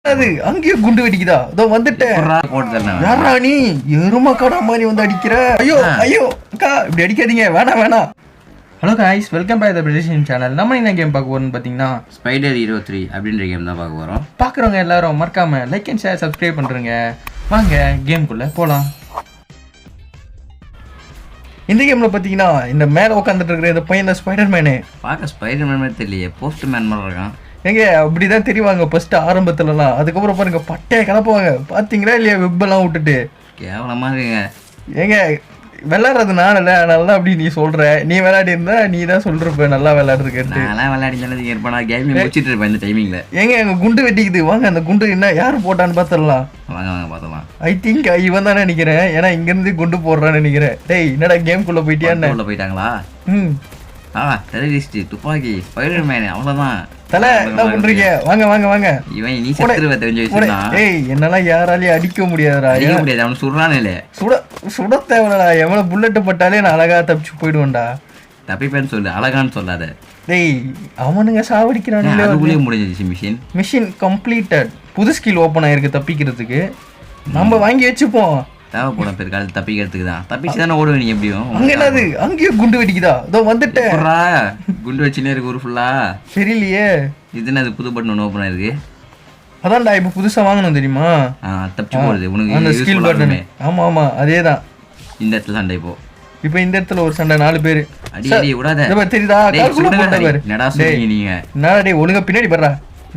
அது அங்கேயே குண்டு வெடிக்குதா? இதோ வந்துட்டேன். யாரா நீ எரும கடா மாதிரி வந்து அடிக்கிற? ஐயோ ஐயோ அக்கா இப்படி அடிக்காதீங்க, வேணாம் வேணாம். Hello guys, welcome back to the British channel. நம்ம என்ன கேம் பார்க்க போறோம்னு பார்த்தீங்கன்னா ஸ்பைடர் ஹீரோ 3 அப்படின்ற கேம் தான் பார்க்க போகிறோம். பார்க்குறவங்க எல்லாரும் மறக்காம லைக் அண்ட் ஷேர் சப்ஸ்கிரைப் பண்ணுறேங்க. வாங்க கேம்குள்ளே போகலாம். இந்த கேமில் பார்த்தீங்கன்னா இந்த மேலே உட்காந்துட்டு இருக்கிற இந்த பையன் ஸ்பைடர் மேனு பார்க்க ஸ்பைடர் மேன் மாதிரி தெரியலையே, போஸ்ட் மேன் மாதிரி இருக்கான். எங்க அப்படிதான் தெரிவாங்க ஃபர்ஸ்ட் ஆரம்பத்துலலாம். அதுக்கப்புறம் பாருங்க பட்டையை கிளப்புவாங்க, பார்த்தீங்களா இல்லையா? வெப்பெல்லாம் விட்டுட்டு கேவலமாக இருக்குங்க. ஏங்க விளையாடுறது நானல, நல்லா அப்படி நீ சொல்ற. நீ விளையாடி இருந்தா நீ தான் சொல்றப்ப நல்லா விளையாடுறதுக்கு. நான் விளையாடி சொன்னது இருப்பேன், நான் கேம் முடிச்சிட்டு இருப்பேன் இந்த டைமிங்ல. ஏங்க எங்க குண்டு வெட்டிக்குது, வாங்க அந்த குண்டு என்ன யாரு போட்டான்னு பார்த்துடலாம். வாங்க வாங்க பார்த்தலாம். ஐ திங்க் இவன் தான் நினைக்கிறேன், ஏன்னா இங்க இருந்து குண்டு போடுறான்னு நினைக்கிறேன். டேய் என்னடா கேம்குள்ள போயிட்டியான்னு? உள்ள போயிட்டாங்களா? டெரரிஸ்ட், துப்பாக்கி, ஸ்பைடர் மேன், அவ்வளவுதான். தலை என்ன பண்றீங்க? வாங்க வாங்க வாங்க. இவன் நீ செத்துருவ தெரிஞ்சு வச்சுனா. ஏய் என்னலாம் யாராலையும் அடிக்க முடியாதுடா. அடிக்க முடியாது, அவன் சுடுறானே. சுட தேவைடா. எவ்வளவு புல்லட் பட்டாலே நான் அழகா தப்பிச்சு போயிடுவேன்டா. தப்பிப்பேன்னு சொல்லு, அழகான்னு சொல்லாத. டேய் அவனுங்க சாவடிக்கிறானுங்களே. அதுக்குள்ளே முடிஞ்சிச்சு. Mission completed. புது ஸ்கில் ஓப்பன் ஆயிருக்கு தப்பிக்கிறதுக்கு. நம்ம வாங்கி வச்சுப்போம். தேவைப்படும் பெருக்கால் தப்பிக்கிறதுக்கு தான். தப்பிச்சு தானே ஓடுவேன். நீ எப்படியும் அங்க என்னது அங்கேயே குண்டு வெடிக்குதா? இதோ வந்துட்டேன். குண்டு வச்சுனே இருக்கு ஒரு ஃபுல்லா. தெரியலையே. இது என்ன, புது பட்டன் ஒன்று ஓப்பன் ஆயிருக்கு. அதான்டா இப்போ புதுசா வாங்கணும் தெரியுமா? தப்பிச்சு போடுது உனக்கு அந்த ஸ்கில் பட்டன். ஆமா ஆமா அதேதான். இந்த இடத்துல சண்டை இப்போ இந்த இடத்துல ஒரு சண்டை 4 பேர். அடி அடி விடாத. தெரியுதா? என்னடா சொல்றீங்க நீங்க? என்னடா டேய் ஒழுங்கா பின்னாடி படுறா.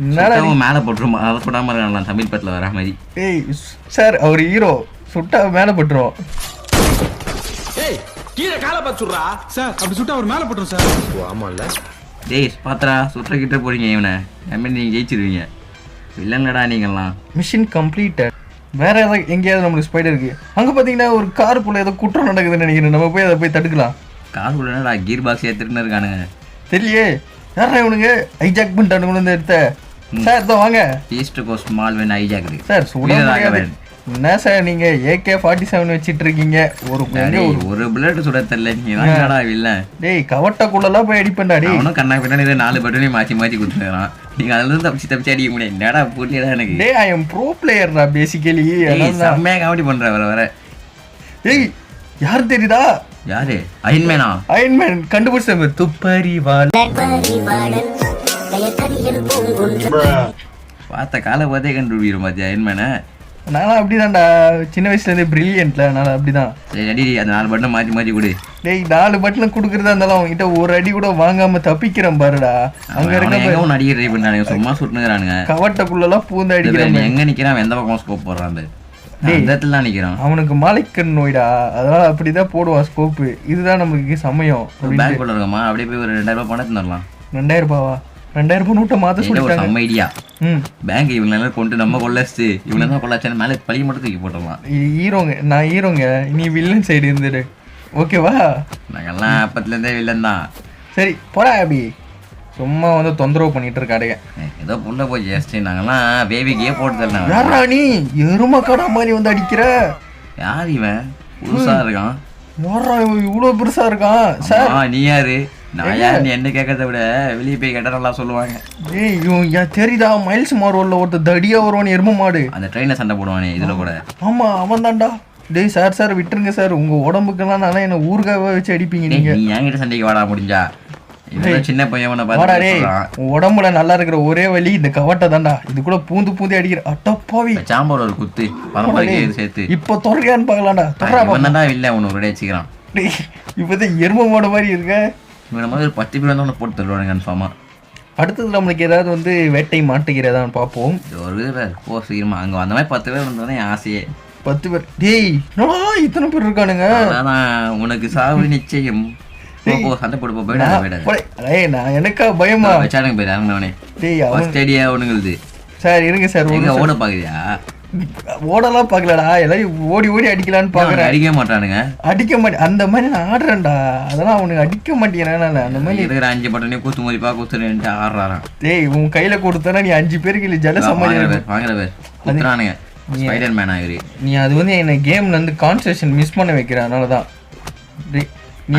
என்னடா மேல போட்டுரும், அதை போடாம இருக்கலாம். தமிழ் படத்துல வர மாதிரி. ஏய் சார் அவர் ஹீரோ, சுட்டா மேல போட்டுரும். ஏய் கீழ கால பாத்து சுடுறா சார். அப்படி சுட்டா அவர் மேல போட்டுரும் சார். ஓ ஆமால. டேய் பாத்ரா சுற்ற கிட்ட போறீங்க. இவனை நம்ம நீங்க ஜெயிச்சிருவீங்க. இல்லங்கடா நீங்கலாம். Mission completed. வேற ஏதாவது எங்கேயாவது நம்மளுக்கு ஸ்பைடர் இருக்கு. அங்க பாத்தீங்கன்னா ஒரு காருக்குள்ள ஏதோ குற்றம் நடக்குதுன்னு நினைக்கிறேன். நம்ம போய் அதை போய் தடுக்கலாம். காருக்குள்ளடா கீர் பாக்ஸ் ஏத்துட்டுன்னு இருக்கானுங்க. தெரியலையே யாரா இவனுங்க ஹைஜாக் பண்ணிட்டானுங்க இந்த இடத்த. சார் தான் வாங்க. East coast mall van hijack இருக்கு சார். சுட என்ன சார் நீங்க AK-47 வச்சிட்டு இருக்கீங்க? ஒரு புல்லட் சுட தெரியல. நீங்க என்னடா இல்ல. டேய் கவட்டக்குள்ளலாம் போய் அடிப்பேன்டா. டேய் அவனும் கண்ணா பின்னாடி 4 பட்டனையும் மாத்தி மாத்தி குடுத்துறான். நீங்க அதுல இருந்து தப்பிச்சு அடிக்க முடியாது. என்னடா புரியல எனக்கு. டேய் ஐ அம் ப்ரோ பிளேயர்டா பேசிக்கலி. செம்மையா காமெடி பண்ற வர. டேய் யார் தெரியுதா? யாரு? அயன்மேனா? அயன்மேன் கண்டுபிடிச்ச துப்பரி வால். பார்த்த காலை பார்த்தே கண்டுபிடிக்கிறோம் பாத்தியா அயன்மேனை. நானும் அப்படிதான்டா, சின்ன வயசுல இருந்தே பிரில்லியன்ட்ல. அதனால அப்படிதான். சரி அடி அந்த 4 பட்டனை மாற்றி மாற்றி கொடு. டேய் 4 பட்டனை கொடுக்குறதா இருந்தாலும் அவங்ககிட்ட ஒரு அடி கூட வாங்காம தப்பிக்கிறேன் பாருடா. அங்க இருக்க அடிக்க ட்ரை பண்ணானுங்க, சும்மா சுட்டுனுறானுங்க. கவட்டக்குள்ளலாம் பூந்து அடிக்கிறான். எங்க நிக்கிறான்? எந்த பக்கம் ஸ்கோப் போடுறான்? இந்த இடத்துல தான் நிக்கிறான். அவனுக்கு மாலைக்கண் நோய்டா, அதனால அப்படிதான் போடுவான் ஸ்கோப்பு. இதுதான் நமக்கு சமயம். பேங்க் குள்ள இருக்கமா, அப்படியே போய் ஒரு 2000 ரூபாய் பணத்தை தரலாம். 2000 ரூபாவா? 2000 ரூபாய் நோட்டை மாத்த சொல்லிட்டாங்க. நம்ம ஐடியா. பேங்க் இவங்க எல்லாம் கொண்டு நம்ம கொள்ளச்சு, இவங்க தான் கொள்ளாச்சு. மேலே பழி மட்டும் தூக்கி போட்டுடலாம். ஹீரோங்க, நான் ஹீரோங்க, நீ வில்லன் சைடு இருந்துரு. ஓகேவா? நாங்கெல்லாம் அப்பத்துல இருந்தே வில்லன் தான். சரி போடா. அப்படி சும்மா வந்து தொந்தரவு பண்ணிட்டு இருக்காடுங்க. ஏதோ புள்ள போய் ஜெஸ்ட் நாங்கெல்லாம் பேபிக்கே போட்டு தரலாம். யாரா நீ எரும கடா மாதிரி வந்து அடிக்கிற? யார் இவன்? புதுசா இருக்கான். யாரா இவன் இவ்வளவு பெருசா இருக்கான்? சார் நீ யாரு? நான் யாரு என்ன கேட்கறத விட வெளியே போய் கேட்டா நல்லா சொல்லுவாங்க. ஏய் இவன் தெரியுதா? மைல்ஸ் மார்வல்ல ஒருத்தர் தடியா வருவான் எரும மாடு. அந்த ட்ரெயினை சண்டை போடுவானே இதுல கூட. ஆமா அவன் தான்டா. டேய் சார் சார் விட்டுருங்க சார், உங்க உடம்புக்கெல்லாம் நல்லா என்ன ஊறுகாவை வச்சு அடிப்பீங்க நீங்க. நீ என்கிட்ட சண்டைக்கு வாடா முடிஞ்சா. சின்ன பையன் உடம்புல நல்லா இருக்கிற ஒரே வழி இந்த கவட்டை தான்டா. இது கூட பூந்து பூந்து அடிக்கிற அட்டப்பாவி. சாம்பார் ஒரு குத்து பரம்பரை சேர்த்து இப்ப தொடர்கான்னு பாக்கலாம்டா. தொடரா இல்ல உனக்கு ஒரே வச்சுக்கிறான். இப்பதான் எரும மாடு மாதிரி இருக்க. இவன மாதிரி ஒரு 10 பேர் வந்து போட்டு தருவானுங்க கன்ஃபார்மா. அடுத்தது நம்மளுக்கு ஏதாவது வந்து வேட்டை மாட்டுகிறதான்னு பார்ப்போம். ஒரு பேர் போ சீக்கிரமா அங்க அந்த மாதிரி 10 பேர் வந்தானே ஆசையே. 10 பேர்? டேய் என்னடா இத்தனை பேர் இருக்கானுங்க? அதான் உனக்கு சாவு நிச்சயம். போ சண்டை போடு. போ நான் எனக்கா பயமா வச்சானுங்க போய் இறங்கினவனே. டேய் ஃபர்ஸ்ட் ஐடியா உனங்களுது. சார் இருங்க சார். ஓட பாக்குறியா? ஓடலாம் பாக்கலடா, எல்லாரும் ஓடி ஓடி அடிக்கலான்னு பாக்குறேன். அடிக்க மாட்டானுங்க. அடிக்க மாட்டேன் அந்த மாதிரி நான் ஆடுறேன்டா. அதெல்லாம் அவனுக்கு அடிக்க மாட்டேங்கிறான். அந்த மாதிரி இருக்கிற 5 பட்டனே கூத்து மதிப்பா கூத்துறேன்ட்டு ஆடுறான். டேய் உன் கையில கொடுத்தனா நீ 5 பேருக்கு இல்ல ஜல சமாளிக்கிற வாங்குற பேர் குத்துறானுங்க. ஸ்பைடர் மேன் ஆயிரு. நீ அது வந்து என்ன கேம்ல இருந்து கான்சன்ட்ரேஷன் மிஸ் பண்ண வைக்கிற. அதனால தான்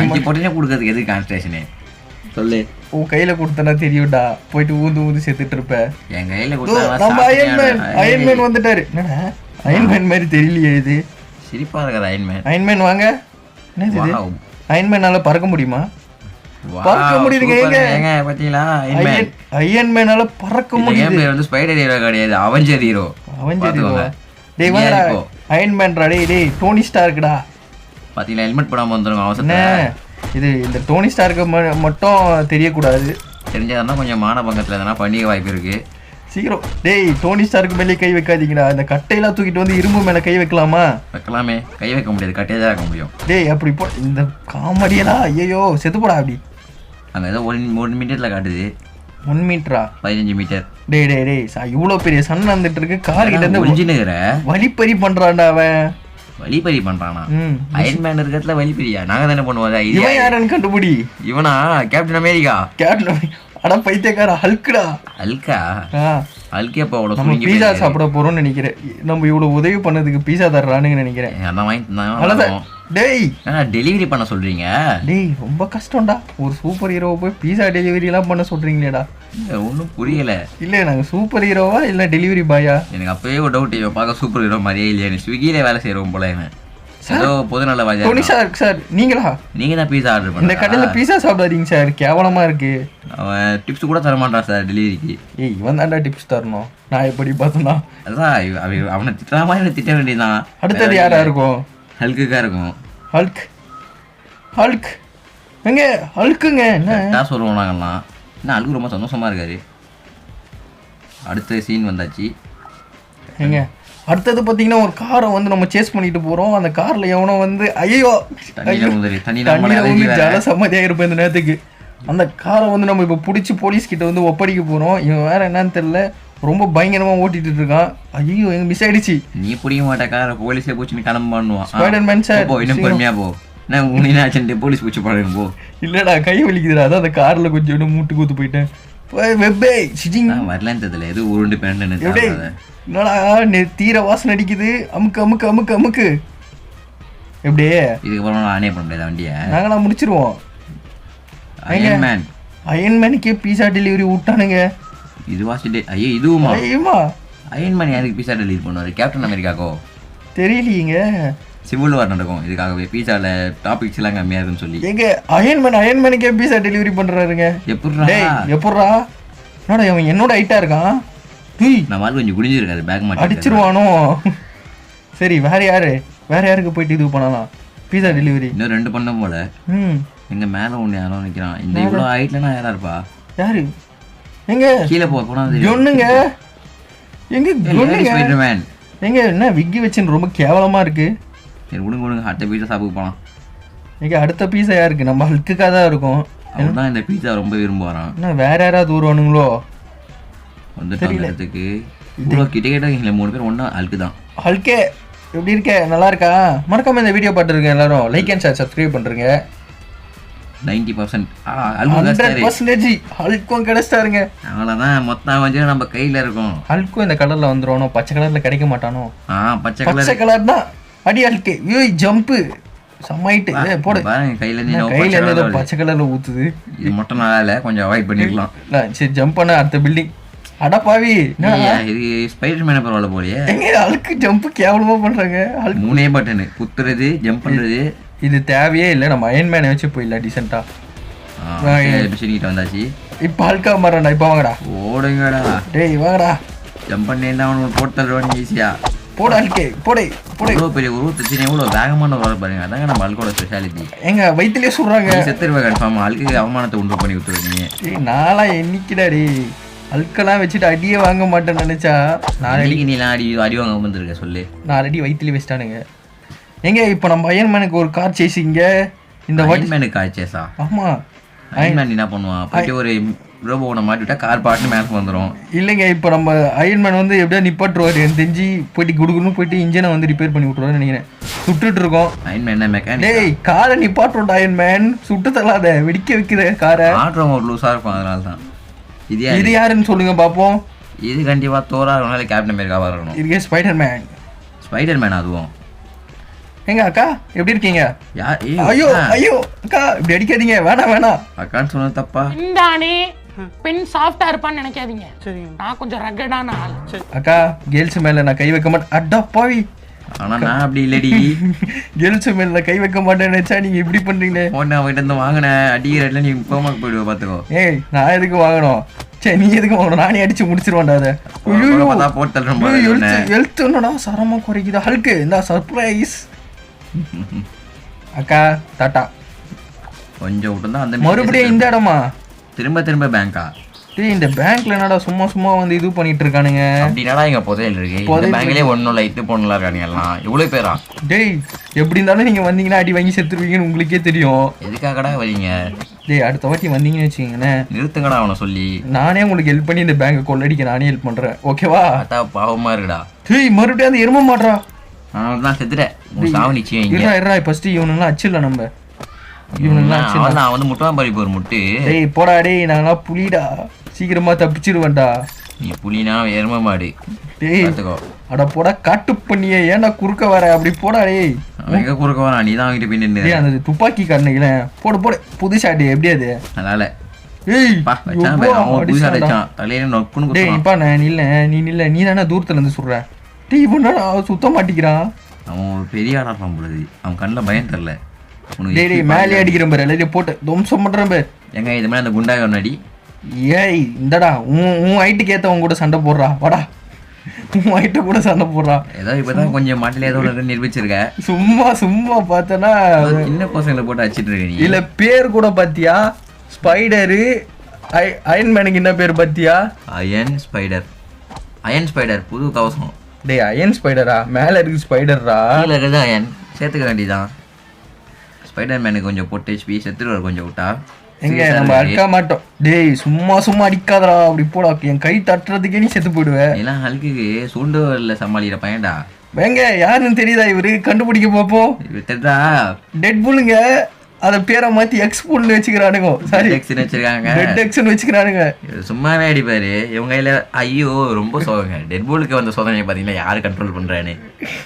5 பட்டனே கொடுக்கிறதுக்கு எது கான்சன்ட்ரேஷனே? சொல்லு. உன் கையில கொடுத்தனா தெரியும்டா, போயிட்டு ஊந்து செத்துட்டு இருப்ப. என் கையில நம்ம அயன்மேன் வந்துட்டாரு. என்னடா அயன்மேன் மாதிரி தெரியலையே இது? சிரிப்பா இருக்கிற அயன்மேன் வாங்க. என்னது இது? அயன்மேனால பறக்க முடியுமா? பறக்க முடியுதுங்க. ஏங்க பாத்தீங்களா? அயன்மேனால பறக்க முடியுது. வந்து ஸ்பைடர் ஹீரோ கிடையாது, அவெஞ்சர் ஹீரோ. டேய் வாடா அயன்மேன்டா. டேய் டோனி ஸ்டார்க்டா. பாத்தீங்களா ஹெல்மெட் போடாம வந்துருங்க அவசரத்துல. இது இந்த டோனி ஸ்டார்க்கு மட்டும் தெரியக்கூடாது. தெரிஞ்சதுன்னா கொஞ்சம் மானபங்கத்துல எதனா பண்ணிக்க வாய்ப்பு இருக்கு. சீக்கிரம் டேய் டோனி ஸ்டார்க்கு மேலே கை வைக்காதீங்கடா. இந்த கட்டையெல்லாம் தூக்கிட்டு வந்து இரும்பு மேல கை வைக்கலாமா? வைக்கலாமே. கை வைக்க முடியாது, கட்டையை தான் வைக்க முடியும். டேய் அப்படி போ. இந்த காமெடியெல்லாம் ஐயோ செத்து போடா. அப்படி அங்கே ஏதோ 1 மீட்டர்ல காட்டுது. 1 மீட்டரா? 15 மீட்டர். டேய் டேய் டேய் இவ்வளோ பெரிய சன் வந்துட்டு இருக்கு. கார் கிட்ட இருந்து ஒளிஞ்சுனுகிற வழிப்பறி பண்றான்டா அவன். வழிப்பறி பண்றானா? அயன்மேன் இருக்கிறதுல வழிப்பறியா? நாங்க தானே பண்ணுவோம். இவன் யாருன்னு கண்டுபிடி. இவனா கேப்டன் அமெரிக்கா. அட பைத்தியக்கார ஹல்க்டா. ஹல்கா? ஹல்கே அப்ப அவ்வளவு நம்ம பீஸா சாப்பிட போறோம்னு நினைக்கிறேன். நம்ம இவ்வளவு உதவி பண்ணதுக்கு பீஸா தர்றானுன்னு நினைக்கிறேன். அதான் வாங்கி தந்தாங்க. டேய் டெலிவரி பண்ண சொல்றீங்க? டேய் ரொம்ப கஷ்டம்டா. ஒரு சூப்பர் ஹீரோவை போய் பீஸா டெலிவரி எல்லாம் பண்ண சொல்றீங்களேடா. ஒன்றும் புரியல. இல்ல நாங்க சூப்பர் ஹீரோவா இல்ல டெலிவரி பாயா? எனக்கு அப்பவே ஒரு டவுட். இவன் பார்க்க சூப்பர் ஹீரோ மாதிரியே இல்லையா? நீ ஸ்விக்கியில வேலை செய்யறோம் போல. ஏதோ பொது நல்ல வாஜா. டோனி சார் நீங்களா? நீங்க தான் பீஸா ஆர்டர் பண்ண. இந்த கடையில பீஸா சாப்பிடாதீங்க சார், கேவலமா இருக்கு. அவன் டிப்ஸ் கூட தர மாட்டான் சார் டெலிவரிக்கு. ஏய் இவன் தான்டா டிப்ஸ் தரணும். நான் எப்படி பார்த்தேன்னா அதான் அவனை திட்டுற மாதிரி திட்ட வேண்டியதான். அடுத்தது யாரா இருக்கும்? ஹல்குக்கா இருக்கும். ஹல்க் எங்க? ஹல்க்குங்க என்ன சொல்லுவோம் நாங்கெல்லாம். என்ன ஹல்கு ரொம்ப சந்தோஷமா இருக்காரு. அடுத்த சீன் வந்தாச்சு. எங்க அடுத்தது பார்த்தீங்கன்னா ஒரு காரை வந்து நம்ம சேஸ் பண்ணிட்டு போறோம். அந்த கார்ல எவனோ வந்து ஐயோ ஜால சம்மதியாக இருப்பேன் இந்த நேரத்துக்கு. அந்த காரை வந்து நம்ம இப்போ பிடிச்சி போலீஸ் கிட்ட வந்து ஒப்படைக்க போறோம். இவன் வேற என்னன்னு தெரியல, ரொம்ப பயங்கரமா ஓட்டிட்டு இருக்கான். ஐயோ எங்க மிஸ் ஆயிடுச்சு. நீ புரிய மாட்டே காரை போலீஸே போச்சு கிளம்ப பண்ணுவான். ஸ்பைடர்மேன் சார் இன்னும் பொறுமையா போ. நான் உன்னை போலீஸ் பூச்சி பாருங்க போ. இல்லடா கை வலிக்குதுடா. அதான் அந்த கார்ல கொஞ்சம் மூட்டு கூத்து போயிட்டேன். வரலன்னு தெரியல, எது உருண்டு பேண்ட். என்னடா தீர வாசனை அடிக்குது. அமுக்கு அமுக்கு அமுக்கு அமுக்கு. எப்படியே இதுக்கப்புறம் ஆனே பண்ண முடியாது வண்டியை. நாங்களாம் முடிச்சிருவோம். அயன்மேனுக்கே பீஸா டெலிவரி விட்டானுங்க. இதுவா? ஐயோ இதுவுமா? அயன்மேன் யாருக்கு பீஸா டெலிவரி பண்ணுவாரு? கேப்டன் அமெரிக்காக்கோ? தெரியலீங்க. சிவில் வார் நடக்கும் இதுக்காகவே. பீஸால டாபிக்ஸ் எல்லாம் கம்மியா இருக்குன்னு சொல்லி எங்க அயன்மேனுக்கே பீஸா டெலிவரி பண்றாருங்க. எப்படிடா என்னடா அவன் என்னோட ஹைட்டா இருக்கான். நான் மாதிரி கொஞ்சம் குடிஞ்சிருக்காரு. பேக் மாட்டி அடிச்சிருவானோ? சரி வேற யாருக்கு போயிட்டு இது பண்ணலாம் பீஸா டெலிவரி? இன்னும் 2 பண்ண போல. எங்க மேல ஒண்ணு யாரோ நிக்கிறான். இந்த இவ்வளவு ஹைட்லனா யாரா இருப்பா? யாரு? எங்க கீழே போனா ஜொன்னுங்க. எங்க ஜொன்னுங்க? ஸ்பைடர்மேன் எங்க? என்ன விக்கி வச்சுன்னு ரொம்ப கேவலமா இருக்கு. சரி விடுங்க அடுத்த பீஸா சாப்பிட்டு போலாம். எங்க அடுத்த பீஸா யாருக்கு? நம்ம ஹல்க்குக்காக தான் இருக்கும். அவன்தான் இந்த பீஸா ரொம்ப விரும்புவாரான். என்ன வேற யாராவது வருவானுங்களோ? வந்துட்டு இவ்வளோ கிட்ட 3 பேர் ஒன்றா ஹல்க்கு தான். ஹல்கே எப்படி இருக்க? நல்லா இருக்கா? மறக்காம இந்த வீடியோ பார்த்துருக்கேன் எல்லாரும். லைக் அண்ட் ஷேர் சப்ஸ்கிரைப் பண்ணுறேங்க. 90% ஹல்க்கும் கிடைச்சிட்டாருங்க. அவ்வளோதான் மொத்தம் வந்து நம்ம கையில் இருக்கும். ஹல்க்கும் இந்த கலரில் வந்துடுவானோ? பச்சை கலரில் கிடைக்க மாட்டானோ? பச்சை கலர் தான். அடி ஹல்கே ஜம்ப்பு சம்மாயிட்டு போடு. கையில ஏதோ பச்சை கலர்ல ஊத்துது. இது மட்டும் நல்லா இல்லை, கொஞ்சம் அவாய்ட் பண்ணிக்கலாம். சரி ஜம்ப் பண்ண அடுத்த பில்டிங். அடப்பாவி இது ஸ்பைடர்மேன் பரவாயில்ல போலயே. எங்க ஹல்க் ஜம்ப் கேவலமா பண்றாங்க. 3 பட்டன் குத்துறது ஜம்ப் பண்றது. இது தேவையே இல்லை. நம்ம அயன்மேனை வச்சு போயிடலாம் டீசெண்டா. வந்தாச்சு. இப்ப ஹல்கா மாறா. இப்ப வாங்கடா ஓடுங்கடா. டேய் வாங்கடா. ஜம்ப் பண்ணேன்னா அவனுக்கு போட்டு தருவானு ஈஸியா. போட ஹல்கே போடே போடே. இவ்வளோ பெரிய உருவத்தை எவ்வளோ வேகமான ஒரு பாருங்க. அதாங்க நம்ம ஹல்கோட ஸ்பெஷாலிட்டி. எங்க வயிற்றுலேயே சொல்றாங்க. செத்துருவா கன்ஃபார்ம். ஹல்க்கு அவமானத்தை உண்டு பண்ணி விட்டுருவீங்க. நாளா என்னைக்குடாடி ஹல்கெல்லாம் வச்சுட்டு அடியே வாங்க மாட்டேன்னு நினைச்சா நாளைக்கு நீலாம் அடி வாங்க வந்துருக்க சொல்லு. நான் ஆல்ரெடி வயிற்றுலேயே வச்சிட்டானுங்க. எங்க இப்போ நம்ம அயன்மேனுக்கு ஒரு கார் சேஸிங்க. இந்த அயன்மேனுக்கு கார் சேஸா? ஆமா. அயன்மேன் என்ன பண்ணுவான்? போயிட்டு ஒரு ரோபோனை மாட்டிவிட்டா கார் பாட்டு மேலே வந்துடும். இல்லைங்க இப்போ நம்ம அயன்மேன் வந்து எப்படியா நிப்பாட்டுருவாரு. எனக்கு தெரிஞ்சு போயிட்டு குடுக்குன்னு போயிட்டு இன்ஜினை வந்து ரிப்பேர் பண்ணி விட்டுருவாருன்னு நினைக்கிறேன். சுட்டுட்டு இருக்கோம். அயன்மேன் என்ன மெக்கானிக்? டேய் காரை நிப்பாட்டுறோம் அயன்மேன். சுட்டு தள்ளாத வெடிக்க வைக்கிற காரை. ஆட்டுறவங்க ஒரு லூஸாக இருக்கும், அதனால தான். இது யாருன்னு சொல்லுங்க பாப்போம். இது கண்டிப்பாக தோரா இருக்கணும், கேப்டன் அமெரிக்காவாக இருக்கணும். இதுக்கே ஸ்பைடர்மேன். ஸ்பைடர்மேன் அதுவும் எங்க அக்கா எப்படி இருக்கீங்க? யார் ஐயோ ஐயோ அக்கா இப்படி அடிக்காதீங்க, வேணாம் வேணாம். அக்கான்னு சொன்னது தப்பா? இந்தானே பெண் சாஃப்டா இருப்பான்னு நினைக்காதீங்க, நான் கொஞ்சம் ரகடான ஆள். அக்கா கேர்ள்ஸ் மேல நான் கை வைக்க மாட்டேன். அடா பாவி, ஆனா நான் அப்படி இல்லடி. கேர்ள்ஸ் மேல நான் கை வைக்க மாட்டேன்னு நினைச்சா நீங்க இப்படி பண்றீங்களே. போன அவகிட்ட இருந்து வாங்கினேன் அடிக்கிற ரேட்ல நீ கோமாக்கு போயிடுவ பாத்துக்கோ. ஏய் நான் எதுக்கு வாங்கணும்? சரி நீ எதுக்கு வாங்கணும்? நானே அடிச்சு முடிச்சிருவேன்டா அதை. எழுத்துனடா சரமா குறைக்குதா ஹல்க்கு. இந்த சர்ப்ரைஸ் அக்கா டாட்டா. கொஞ்சம் விட்டு அந்த மறுபடியும் இந்த இடமா திரும்ப திரும்ப பேங்கா? டேய் இந்த பேங்க்ல என்னடா சும்மா சும்மா வந்து இது பண்ணிட்டு இருக்கானுங்க. அப்படினாடா இங்க புதையல் இருக்கு. இந்த பேங்க்லயே ஒண்ணும் லைட் போனலாம் இருக்கானுங்க எல்லாம். இவ்வளவு பேரா? டேய் எப்படி இருந்தாலும் நீங்க வந்தீங்கன்னா அடி வாங்கி செத்துருவீங்கன்னு உங்களுக்கே தெரியும். எதுக்காகடா வரீங்க? டேய் அடுத்த வாட்டி வந்தீங்கன்னு வச்சுக்கீங்கண்ணே, நிறுத்துங்கடா அவனை சொல்லி. நானே உங்களுக்கு ஹெல்ப் பண்ணி இந்த பேங்கை கொள்ளடிக்க நானே ஹெல்ப் பண்றேன், ஓகேவா? அட்டா பாவமா இருக்குடா. டேய் மறுபடியும் அந்த எரும மாட்றா. நான் செத்துட்டேன். சாவு நிச்சயம் இங்க. இருடா ஃபர்ஸ்ட் இவனுங்களாம் அச்சில்ல நம்ம. இவனுங்களாம் அச்சில்ல. நான் வந்து முட்டாம் பறி போற முட்டு. டேய் போடா டேய், நாங்களாம் புலிடா, சீக்கிரமா தப்பிச்சிருவேன்டா. நீ புலினா எரும மாடு. டேய் அட போடா காட்டு பண்ணியே, ஏன்டா குறுக்க வர? அப்படி போடா டேய். எங்க குறுக்க வர? நீ தான் அவங்கிட்ட போய் நின்னு. டேய் அந்த துப்பாக்கி காரனுங்களே போடு போடு. புது ஷாட் எப்படி அது? அதனால ஏய் பா வச்சான் பாரு, அவன் புது ஷாட் வச்சான். தலையில நொக்குன்னு டேய் குத்துறான். இப்ப நான் இல்ல நீ இல்ல நீ தானே தூரத்துல இருந்து சுடுற. டேய் இவனடா சுத்த மாட்டிக்கிறான். அவன் ஒரு பெரிய ஆளா இருப்பான் பொழுது. அவன் கண்ணுல பயம் தெரியல உனக்கு. டேய் டேய் மேலே அடிக்கிறேன் பாரு, எல்லாரையும் போட்டு துவம்சம் பண்றேன் பாரு. எங்க இது மாதிரி அந்த குண்டாக ஒன்று அடி. ஏய் இந்தடா உன் ஹைட்டுக்கு ஏத்தவன் கூட சண்டை போடுறா, வாடா. உன் ஹைட்டு கூட சண்டை போடுறா. ஏதோ இப்பதான் கொஞ்சம் மாட்டில ஏதோ ஒன்று நிரூபிச்சிருக்க. சும்மா சும்மா பார்த்தனா சின்ன பசங்களை போட்டு அடிச்சிட்டு இருக்க நீ. இல்ல பேர் கூட பாத்தியா? ஸ்பைடரு அயன்மேனுக்கு என்ன பேர் பாத்தியா? Iron spider. அயன் ஸ்பைடர் புது கவசம். டேய் அயன் ஸ்பைடரா? மேல இருக்கு ஸ்பைடர்ரா. கீழே இருக்குது அயன். சேர்த்துக்க வேண்டியதான். ஸ்பைடர் மேனுக்கு கொஞ்சம் போட்டு ஹெச்பி செத்துருவார் கொஞ்சம் விட்டா. எங்க நம்ம அடிக்க மாட்டோம். டேய் சும்மா சும்மா அடிக்காதடா, அப்படி போடா. என் கை தட்டுறதுக்கே நீ செத்து போயிடுவ. எல்லாம் ஹல்குக்கு சூண்டு வரல சமாளிக்கிற பையன்டா. வேங்க யாருன்னு தெரியுதா? இவரு கண்டுபிடிக்க பார்ப்போம். இவர் தெரிதா? டெட் புல்லுங்க. அத பேரை மாத்தி எக்ஸ் புல்னு வச்சுக்கிறானுங்க. சாரி எக்ஸ்னு வச்சிருக்காங்க. டெட் எக்ஸ்னு வச்சுக்கிறானுங்க. சும்மாவே அடிப்பாரு இவங்க கையில. ஐயோ ரொம்ப சோகங்க. டெட் பூலுக்கு வந்த சோதனை பாத்தீங்கன்னா யாரு கண்ட்ரோல் பண்றான்னு.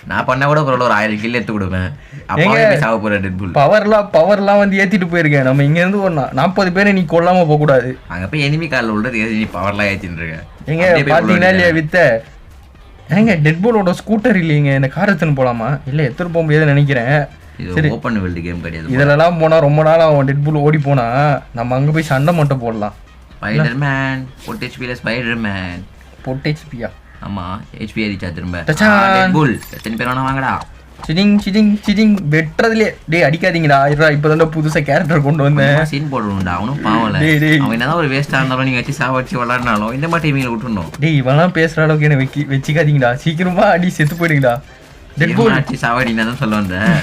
நான் பண்ணா கூட ஒரு 1000 கில் எடுத்து கொடுப்பேன். அப்பவே சாவ போற டெட் பூல். பவர்லாம் வந்து ஏத்திட்டு போயிருக்கேன். நம்ம இங்க இருந்து ஒரு 40 பேரை நீ கொல்லாம போக கூடாது. அங்க போய் எனிமி கால்ல உள்ளது நீ பவர்லாம் ஏத்திட்டு இருக்க. எங்க பாத்தீங்கன்னா இல்லையா வித்த? ஏங்க டெட் பூலோட ஸ்கூட்டர் இல்லைங்க, இந்த கார் எடுத்துன்னு போலாமா? இல்ல எடுத்துட்டு போக முடியாதுன்னு நினைக்கிறேன். இது ஓபன் வேர்ல்ட் கேம் கிடையாது. இதெல்லாம் போனா ரொம்ப நாள் அவன் டெட் பூல் ஓடி போனா நம்ம அங்க போய் சண்டை மட்டும் போடலாம். ஸ்பைடர்மேன் போட் ஹெச்பில ஸ்பைடர்மேன் போட் ஹெச்பியா? ஆமா ஹெச்பி ஏறிச்சா திரும்ப. டெட் பூல் எத்தனை பேர் வேணா வாங்கடா. சிடிங் சிடிங் சிடிங் வெட்டுறதுலே. டேய் அடிக்காதீங்கடா. இப்பதான் புதுசா கேரக்டர் கொண்டு வந்தேன். சீன் போடணும்டா. அவனும் பாவல. அவன் என்னதான் ஒரு வேஸ்டா இருந்தாலும் நீங்க வச்சு சாவடிச்சு விளாடினாலும் இந்த மாதிரி டீமில் விட்டுணும். டேய் இவெல்லாம் பேசுற அளவுக்கு என்ன வச்சுக்காதீங்கடா. சீக்கிரமா அடி செத்து போயிடுங்கடா. டெட் பூல் அடிச்சு சாவடினா தான் சொல்ல வந்தேன்.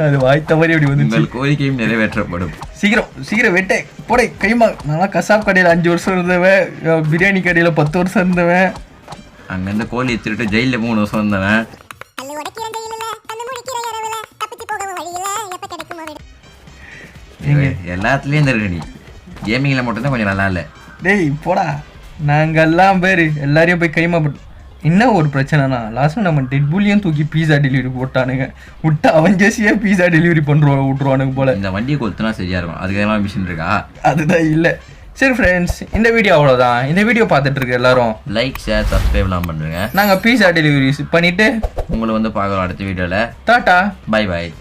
அது வாய்த்த மாதிரி அப்படி வந்து உங்கள் கோரிக்கையும் நிறைவேற்றப்படும். சீக்கிரம் வெட்டே போடே கைமா. நான் கசாப் கடையில் 5 வருஷம் இருந்தவன், பிரியாணி கடையில் 10 வருஷம் இருந்தவன், அங்கேருந்து கோழி திருட்டு ஜெயிலில் 3 வருஷம் இருந்தவன். எல்லாத்துலேயும் இருந்திருக்க நீ. கேமிங்கில் மட்டும்தான் கொஞ்சம் நல்லா இல்லை. டேய் போடா. நாங்கெல்லாம் பேர் எல்லாரையும் போய் கைமா என்ன ஒரு பிரச்சனைனா லாஸ்ட் நம்ம டெட் பூலியும் தூக்கி பீஸா டெலிவரி போட்டானுங்க. விட்டா அவஞ்சேசியே பீஸா டெலிவரி விட்டுருவானுங்க போல. இந்த வண்டியை கொளுத்துனா சரியா இருக்கும். அதுக்கு மிஷின் இருக்கா? அதுதான் இல்லை. சரி ஃப்ரெண்ட்ஸ் இந்த வீடியோ அவ்வளோதான். இந்த வீடியோ பார்த்துட்டு இருக்க எல்லாரும் லைக் ஷேர் சப்ஸ்கிரைப்லாம் பண்ணுங்க. நாங்கள் பீஸா டெலிவரி பண்ணிட்டு உங்களை வந்து பார்க்குறோம் அடுத்த வீடியோவில். Tata bye bye.